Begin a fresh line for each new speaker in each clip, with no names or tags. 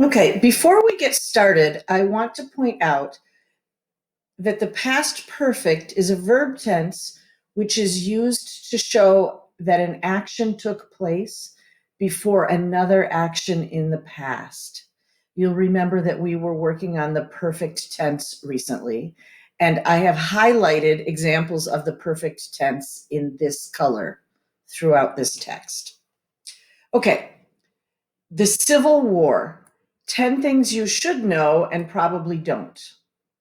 Okay, before we get started, I want to point out that the past perfect is a verb tense which is used to show that an action took place before another action in the past. You'll remember that we were working on the perfect tense recently, and I have highlighted examples of the perfect tense in this color throughout this text. Okay, the Civil War, 10 Things You Should Know and Probably Don't,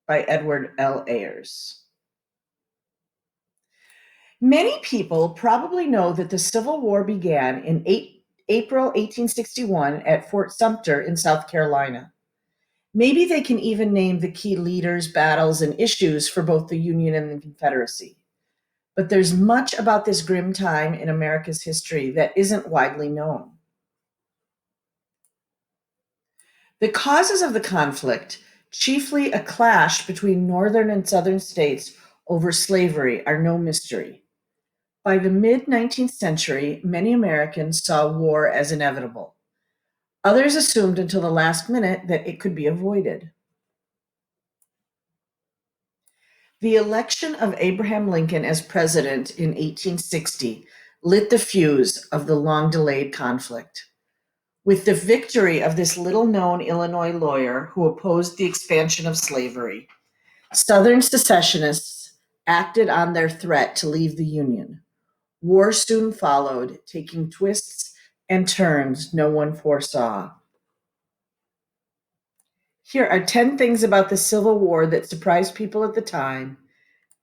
by Edward L. Ayers. Many people probably know that the Civil War began in April 1861 at Fort Sumter in South Carolina. Maybe they can even name the key leaders, battles, and issues for both the Union and the Confederacy. But there's much about this grim time in America's history that isn't widely known. The causes of the conflict, chiefly a clash between northern and southern states over slavery, are no mystery. By the mid-19th century, many Americans saw war as inevitable. Others assumed until the last minute that it could be avoided. The election of Abraham Lincoln as president in 1860 lit the fuse of the long-delayed conflict. With the victory of this little-known Illinois lawyer who opposed the expansion of slavery, Southern secessionists acted on their threat to leave the Union. War soon followed, taking twists and turns no one foresaw. Here are 10 things about the Civil War that surprised people at the time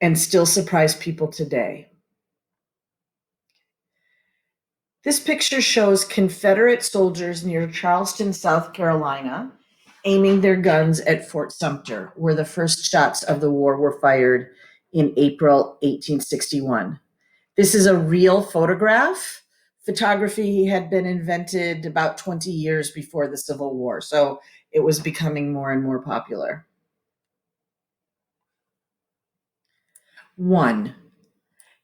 and still surprise people today. This picture shows Confederate soldiers near Charleston, South Carolina, aiming their guns at Fort Sumter, where the first shots of the war were fired in April 1861. This is a real photograph. Photography had been invented about 20 years before the Civil War, so it was becoming more and more popular. 1.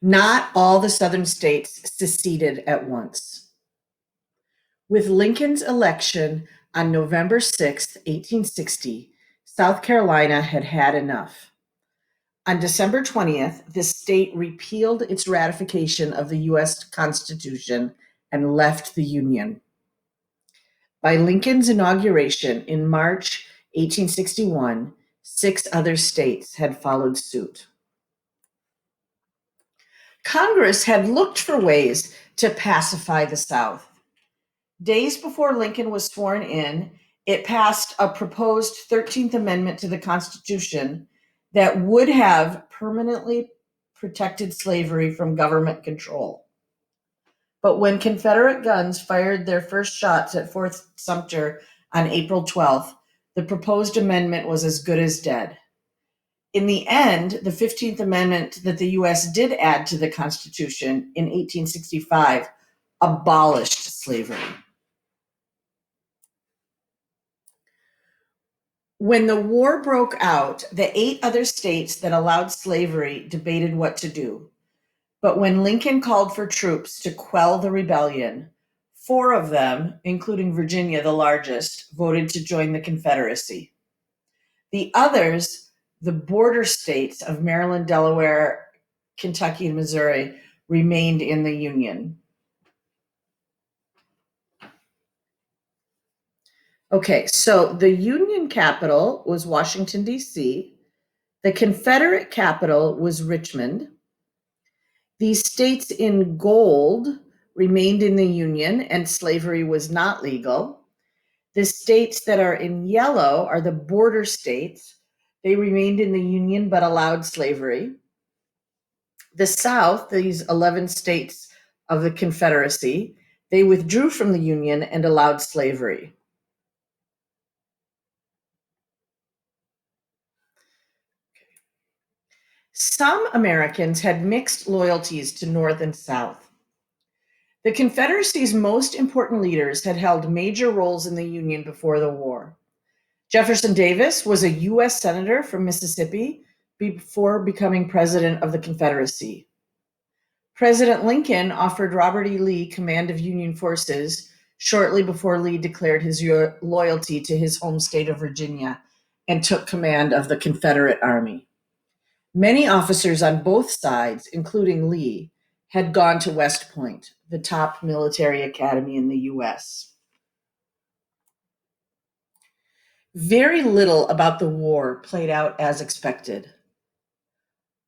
Not all the Southern states seceded at once. With Lincoln's election on November 6, 1860, South Carolina had had enough. On December 20th, the state repealed its ratification of the U.S. Constitution and left the Union. By Lincoln's inauguration in March 1861, 6 other states had followed suit. Congress had looked for ways to pacify the South. Days before Lincoln was sworn in, it passed a proposed 13th Amendment to the Constitution that would have permanently protected slavery from government control. But when Confederate guns fired their first shots at Fort Sumter on April 12th, the proposed amendment was as good as dead. In the end, the 15th Amendment that the U.S. did add to the Constitution in 1865 abolished slavery. When the war broke out, the 8 other states that allowed slavery debated what to do. But when Lincoln called for troops to quell the rebellion, 4 of them, including Virginia, the largest, voted to join the Confederacy. The others, the border states of Maryland, Delaware, Kentucky, and Missouri, remained in the Union. Okay, so the Union capital was Washington, D.C. The Confederate capital was Richmond. These states in gold remained in the Union and slavery was not legal. The states that are in yellow are the border states. They remained in the Union but allowed slavery. The South, these 11 states of the Confederacy, they withdrew from the Union and allowed slavery. Some Americans had mixed loyalties to North and South. The Confederacy's most important leaders had held major roles in the Union before the war. Jefferson Davis was a U.S. Senator from Mississippi before becoming president of the Confederacy. President Lincoln offered Robert E. Lee command of Union forces shortly before Lee declared his loyalty to his home state of Virginia and took command of the Confederate Army. Many officers on both sides, including Lee, had gone to West Point, the top military academy in the U.S. Very little about the war played out as expected.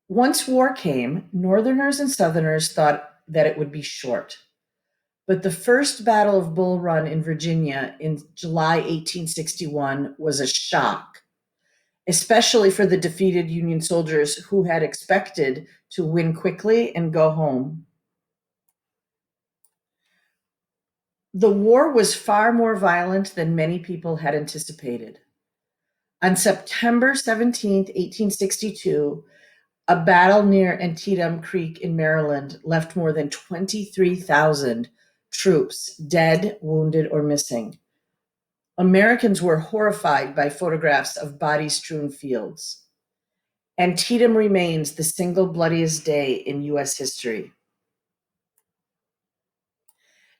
Once war came, Northerners and Southerners thought that it would be short. But the first Battle of Bull Run in Virginia in July 1861 was a shock, especially for the defeated Union soldiers who had expected to win quickly and go home. The war was far more violent than many people had anticipated. On September 17, 1862, a battle near Antietam Creek in Maryland left more than 23,000 troops dead, wounded, or missing. Americans were horrified by photographs of body-strewn fields. Antietam remains the single bloodiest day in U.S. history.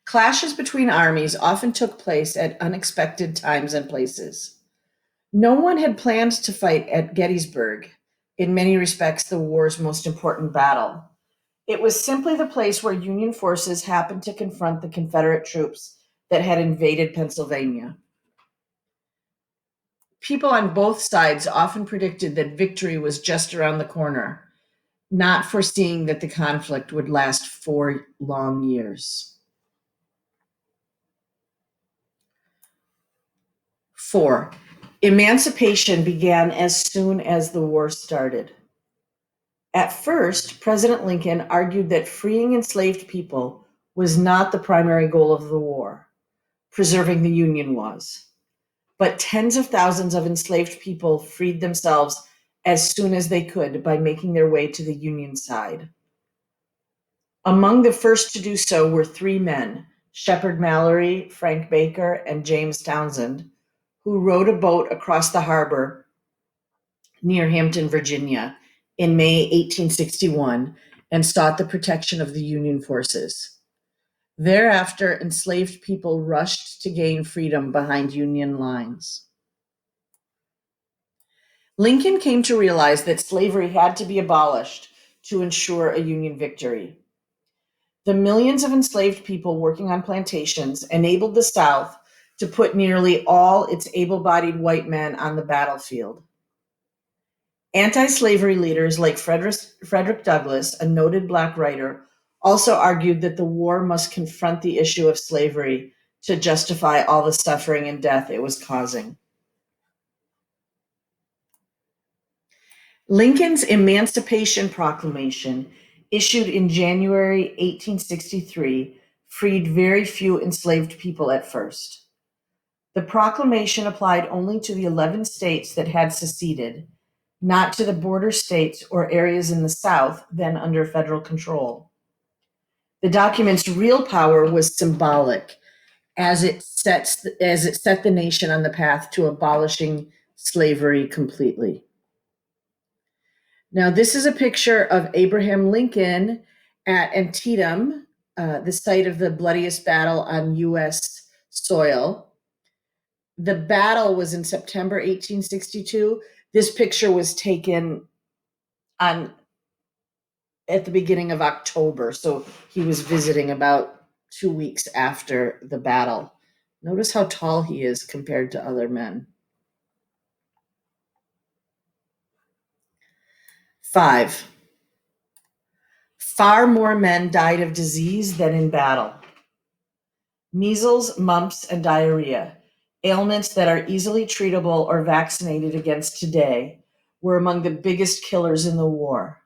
Clashes between armies often took place at unexpected times and places. No one had planned to fight at Gettysburg, in many respects the war's most important battle. It was simply the place where Union forces happened to confront the Confederate troops that had invaded Pennsylvania. People on both sides often predicted that victory was just around the corner, not foreseeing that the conflict would last 4 long years. 4. Emancipation began as soon as the war started. At first, President Lincoln argued that freeing enslaved people was not the primary goal of the war. Preserving the Union was. But tens of thousands of enslaved people freed themselves as soon as they could by making their way to the Union side. Among the first to do so were 3 men, Shepard Mallory, Frank Baker, and James Townsend, who rowed a boat across the harbor near Hampton, Virginia, in May 1861 and sought the protection of the Union forces. Thereafter, enslaved people rushed to gain freedom behind Union lines. Lincoln came to realize that slavery had to be abolished to ensure a Union victory. The millions of enslaved people working on plantations enabled the South to put nearly all its able-bodied white men on the battlefield. Anti-slavery leaders like Frederick Douglass, a noted Black writer, also argued that the war must confront the issue of slavery to justify all the suffering and death it was causing. Lincoln's Emancipation Proclamation, issued in January 1863, freed very few enslaved people at first. The proclamation applied only to the 11 states that had seceded, not to the border states or areas in the South then under federal control. The document's real power was symbolic, as it set the nation on the path to abolishing slavery completely. Now, this is a picture of Abraham Lincoln at Antietam, the site of the bloodiest battle on U.S. soil. The battle was in September 1862. This picture was taken at the beginning of October, so he was visiting about 2 weeks after the battle. Notice how tall he is compared to other men. 5. Far more men died of disease than in battle. Measles, mumps, and diarrhea, ailments that are easily treatable or vaccinated against today, were among the biggest killers in the war.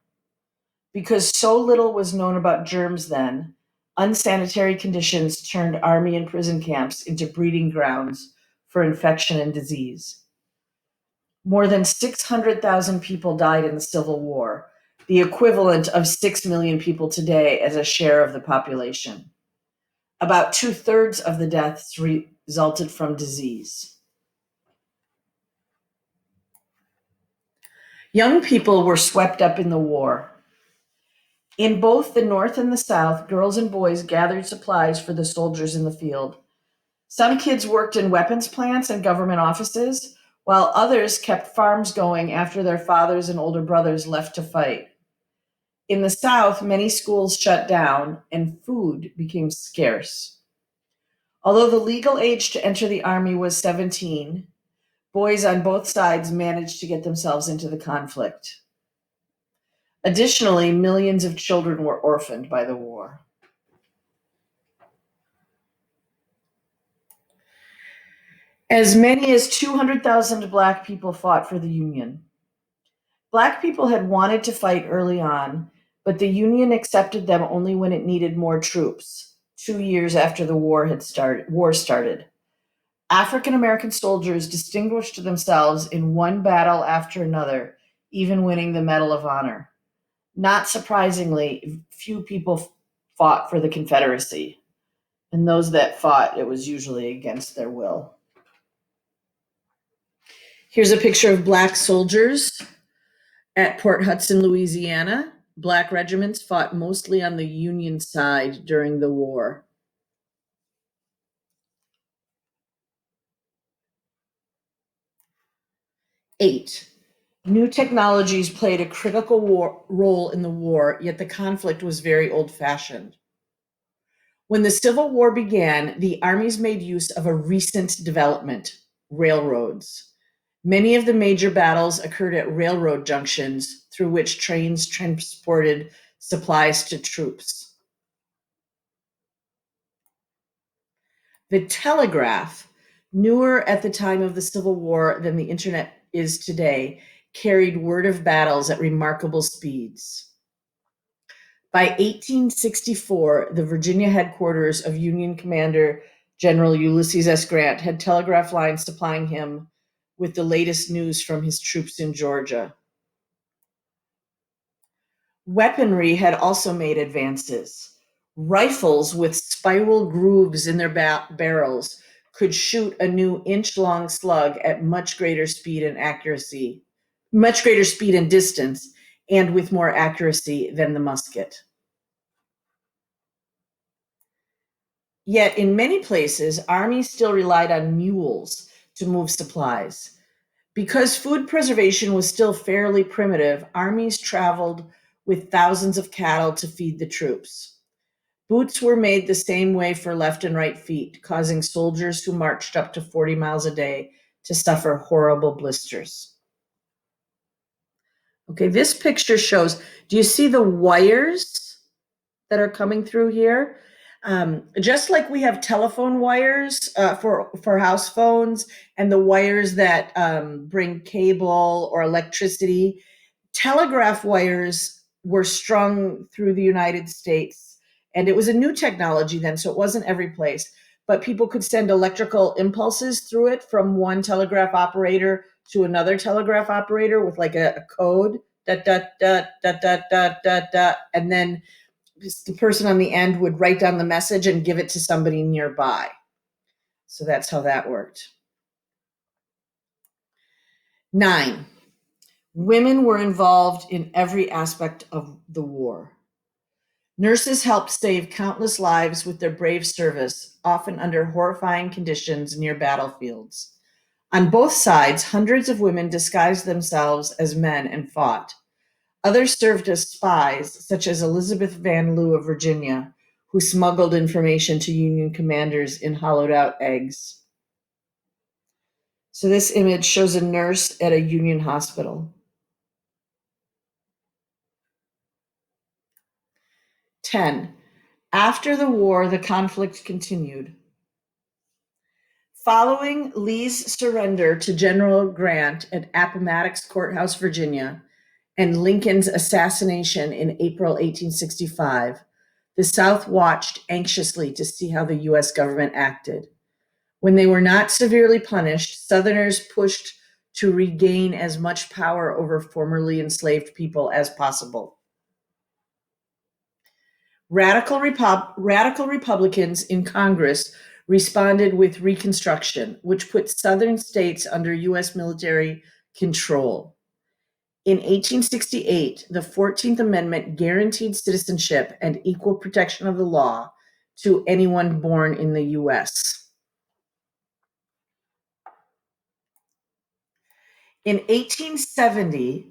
Because so little was known about germs then, unsanitary conditions turned army and prison camps into breeding grounds for infection and disease. More than 600,000 people died in the Civil War, the equivalent of 6 million people today as a share of the population. About 2/3 of the deaths resulted from disease. Young people were swept up in the war. In both the North and the South, girls and boys gathered supplies for the soldiers in the field. Some kids worked in weapons plants and government offices, while others kept farms going after their fathers and older brothers left to fight. In the South, many schools shut down and food became scarce. Although the legal age to enter the Army was 17, boys on both sides managed to get themselves into the conflict. Additionally, millions of children were orphaned by the war. As many as 200,000 Black people fought for the Union. Black people had wanted to fight early on, but the Union accepted them only when it needed more troops, 2 years after the war started. African American soldiers distinguished themselves in one battle after another, even winning the Medal of Honor. Not surprisingly, few people fought for the Confederacy, and those that fought, it was usually against their will. Here's a picture of Black soldiers at Port Hudson, Louisiana. Black regiments fought mostly on the Union side during the war. Eight, new technologies played a critical role in the war, yet the conflict was very old-fashioned. When the Civil War began, the armies made use of a recent development, railroads. Many of the major battles occurred at railroad junctions through which trains transported supplies to troops. The telegraph, newer at the time of the Civil War than the internet is today, carried word of battles at remarkable speeds. By 1864, the Virginia headquarters of Union Commander General Ulysses S. Grant had telegraph lines supplying him with the latest news from his troops in Georgia. Weaponry had also made advances. Rifles with spiral grooves in their barrels could shoot a new inch-long slug at much greater speed and distance, and with more accuracy than the musket. Yet in many places, armies still relied on mules to move supplies. Because food preservation was still fairly primitive, armies traveled with thousands of cattle to feed the troops. Boots were made the same way for left and right feet, causing soldiers who marched up to 40 miles a day to suffer horrible blisters. Okay, this picture shows, do you see the wires that are coming through here? Just like we have telephone wires for house phones and the wires that bring cable or electricity, telegraph wires were strung through the United States. And it was a new technology then, so it wasn't every place. But people could send electrical impulses through it from one telegraph operator to another telegraph operator with like a code, dot, dot, dot, dot, dot, dot, dot, dot, and then the person on the end would write down the message and give it to somebody nearby. So that's how that worked. 9, women were involved in every aspect of the war. Nurses helped save countless lives with their brave service, often under horrifying conditions near battlefields. On both sides, hundreds of women disguised themselves as men and fought. Others served as spies, such as Elizabeth Van Lew of Virginia, who smuggled information to Union commanders in hollowed-out eggs. So this image shows a nurse at a Union hospital. 10. After the war, the conflict continued. Following Lee's surrender to General Grant at Appomattox Courthouse, Virginia, and Lincoln's assassination in April 1865, the South watched anxiously to see how the U.S. government acted. When they were not severely punished, Southerners pushed to regain as much power over formerly enslaved people as possible. Radical Republicans in Congress responded with Reconstruction, which put Southern states under U.S. military control. In 1868, the 14th Amendment guaranteed citizenship and equal protection of the law to anyone born in the U.S. In 1870,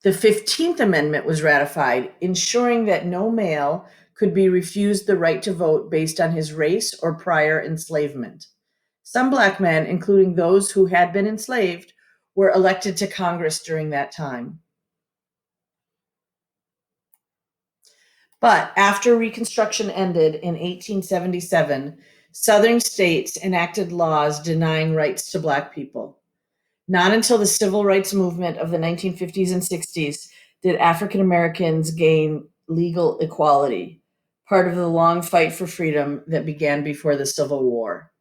the 15th Amendment was ratified, ensuring that no male could be refused the right to vote based on his race or prior enslavement. Some Black men, including those who had been enslaved, were elected to Congress during that time. But after Reconstruction ended in 1877, Southern states enacted laws denying rights to Black people. Not until the civil rights movement of the 1950s and 60s did African Americans gain legal equality, part of the long fight for freedom that began before the Civil War.